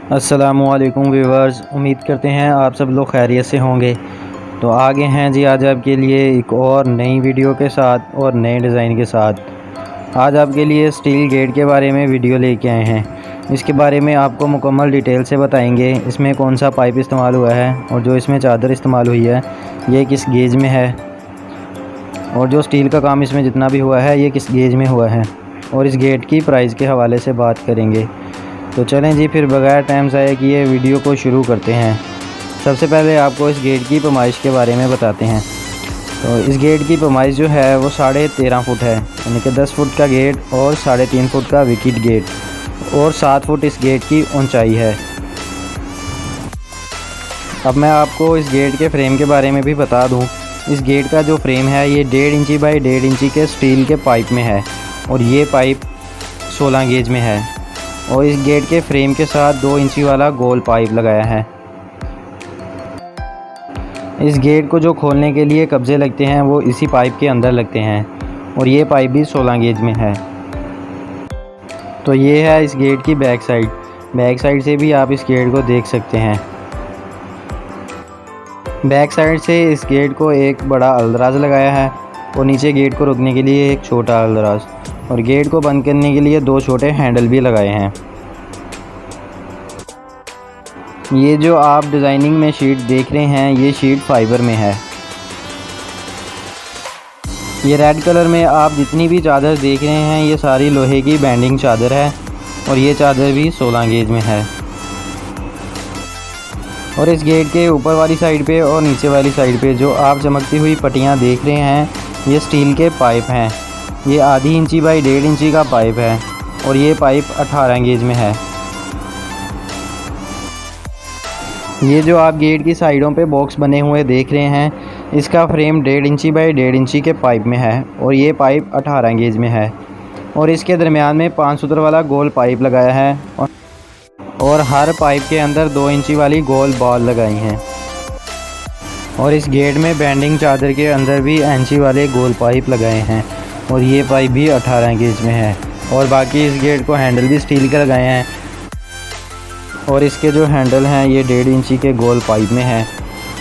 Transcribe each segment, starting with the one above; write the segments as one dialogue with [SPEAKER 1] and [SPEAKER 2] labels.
[SPEAKER 1] अस्सलामुअलैकुम व्यूवर्स, उम्मीद करते हैं आप सब लोग खैरियत से होंगे। तो आगे हैं जी आज आपके लिए एक और नई वीडियो के साथ और नए डिज़ाइन के साथ। आज आपके लिए स्टील गेट के बारे में वीडियो लेके आए हैं। इसके बारे में आपको मुकम्मल डिटेल से बताएंगे। इसमें कौन सा पाइप इस्तेमाल हुआ है और जो इसमें चादर इस्तेमाल हुई है ये किस गेज में है, और जो स्टील का काम इसमें जितना भी हुआ है ये किस गेज में हुआ है, और इस गेट की प्राइस के हवाले से बात करेंगे। तो चलें जी, फिर बगैर टाइम ज़ाया किए वीडियो को शुरू करते हैं। सबसे पहले आपको इस गेट की पैमाइश के बारे में बताते हैं। तो इस गेट की पैमाइश जो है वो 13.5 फुट है, यानी कि 10 फुट का गेट और 3.5 फुट का विकेट गेट, और 7 फुट इस गेट की ऊंचाई है। अब मैं आपको इस गेट के फ्रेम के बारे में भी बता दूं। इस गेट का जो फ्रेम है ये 1.5 इंची बाई 1.5 इंची के स्टील के पाइप में है, और ये पाइप 16 गेज में है। और इस गेट के फ्रेम के साथ 2 इंची वाला गोल पाइप लगाया है। इस गेट को जो खोलने के लिए कब्जे लगते हैं वो इसी पाइप के अंदर लगते हैं, और ये पाइप भी 16 गेज में है। तो ये है इस गेट की बैक साइड। बैक साइड से भी आप इस गेट को देख सकते हैं। बैक साइड से इस गेट को एक बड़ा अलदराज लगाया है, और नीचे गेट को रोकने के लिए एक छोटा अलदराज, और गेट को बंद करने के लिए 2 छोटे हैंडल भी लगाए हैं। ये जो आप डिज़ाइनिंग में शीट देख रहे हैं ये शीट फाइबर में है। ये रेड कलर में आप जितनी भी चादर देख रहे हैं ये सारी लोहे की बैंडिंग चादर है, और ये चादर भी 16 गेज में है। और इस गेट के ऊपर वाली साइड पे और नीचे वाली साइड पे जो आप चमकती हुई पट्टियाँ देख रहे हैं ये स्टील के पाइप हैं। ये आधी इंची बाई 1.5 इंची का पाइप है, और ये पाइप 18 गेज में है। ये जो आप गेट की साइडों पे बॉक्स बने हुए देख रहे हैं इसका फ्रेम 1.5 इंची बाई 1.5 इंची के पाइप में है, और ये पाइप 18 गेज में है। और इसके दरमियान में 5 सूत्र वाला गोल पाइप लगाया है, और हर पाइप के अंदर 2 इंची वाली गोल बॉल लगाई हैं। और इस गेट में बैंडिंग चादर के अंदर भी इंची वाले गोल पाइप लगाए हैं, और ये पाइप भी 18 गेज में है। और बाकी इस गेट को हैंडल भी स्टील के लगाए हैं, और इसके जो हैंडल हैं ये 1.5 इंची के गोल पाइप में है,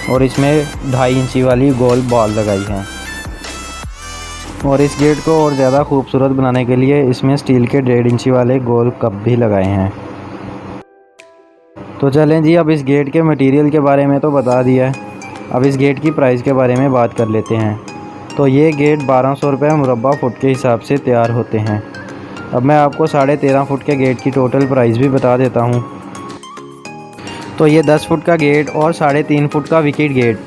[SPEAKER 1] और इसमें 2.5 इंची वाली गोल बॉल लगाई है। और इस गेट को और ज़्यादा खूबसूरत बनाने के लिए इसमें स्टील के 1.5 इंची वाले गोल कप भी लगाए हैं। तो चलें जी, अब इस गेट के मटेरियल के बारे में तो बता दिया है, अब इस गेट की प्राइस के बारे में बात कर लेते हैं। तो ये गेट 1200 रुपये मुरब्बा फुट के हिसाब से तैयार होते हैं। अब मैं आपको 13.5 फुट के गेट की टोटल प्राइस भी बता देता हूँ। तो ये 10 फुट का गेट और 3.5 फुट का विकेट गेट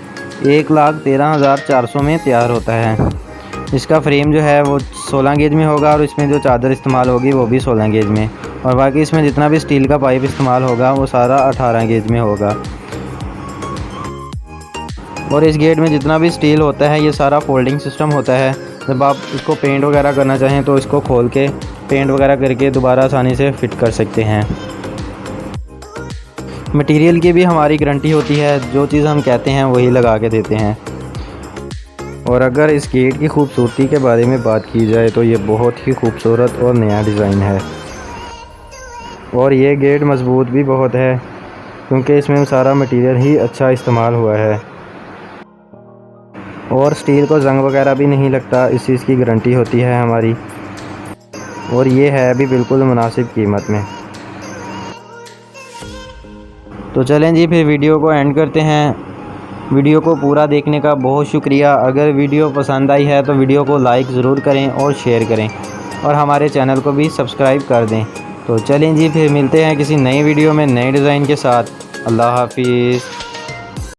[SPEAKER 1] 1,13,400 में तैयार होता है। इसका फ्रेम जो है वो 16 गेज में होगा, और इसमें जो चादर इस्तेमाल होगी वो भी 16 गेज में, और बाकी इसमें जितना भी स्टील का पाइप इस्तेमाल होगा वो सारा 18 गेज में होगा। और इस गेट में जितना भी स्टील होता है ये सारा फोल्डिंग सिस्टम होता है। जब आप इसको पेंट वगैरह करना चाहें तो इसको खोल के पेंट वगैरह करके दोबारा आसानी से फिट कर सकते हैं। मटेरियल की भी हमारी गारंटी होती है, जो चीज़ हम कहते हैं वही लगा के देते हैं। और अगर इस गेट की खूबसूरती के बारे में बात की जाए तो ये बहुत ही खूबसूरत और नया डिज़ाइन है, और ये गेट मज़बूत भी बहुत है क्योंकि इसमें सारा मटेरियल ही अच्छा इस्तेमाल हुआ है, और स्टील को जंग वगैरह भी नहीं लगता, इस चीज़ की गारंटी होती है हमारी। और ये है भी बिल्कुल मुनासिब कीमत में। तो चलें जी, फिर वीडियो को एंड करते हैं। वीडियो को पूरा देखने का बहुत शुक्रिया। अगर वीडियो पसंद आई है तो वीडियो को लाइक ज़रूर करें और शेयर करें, और हमारे चैनल को भी सब्सक्राइब कर दें। तो चलें जी, फिर मिलते हैं किसी नई वीडियो में नए डिज़ाइन के साथ। अल्लाह हाफिज़।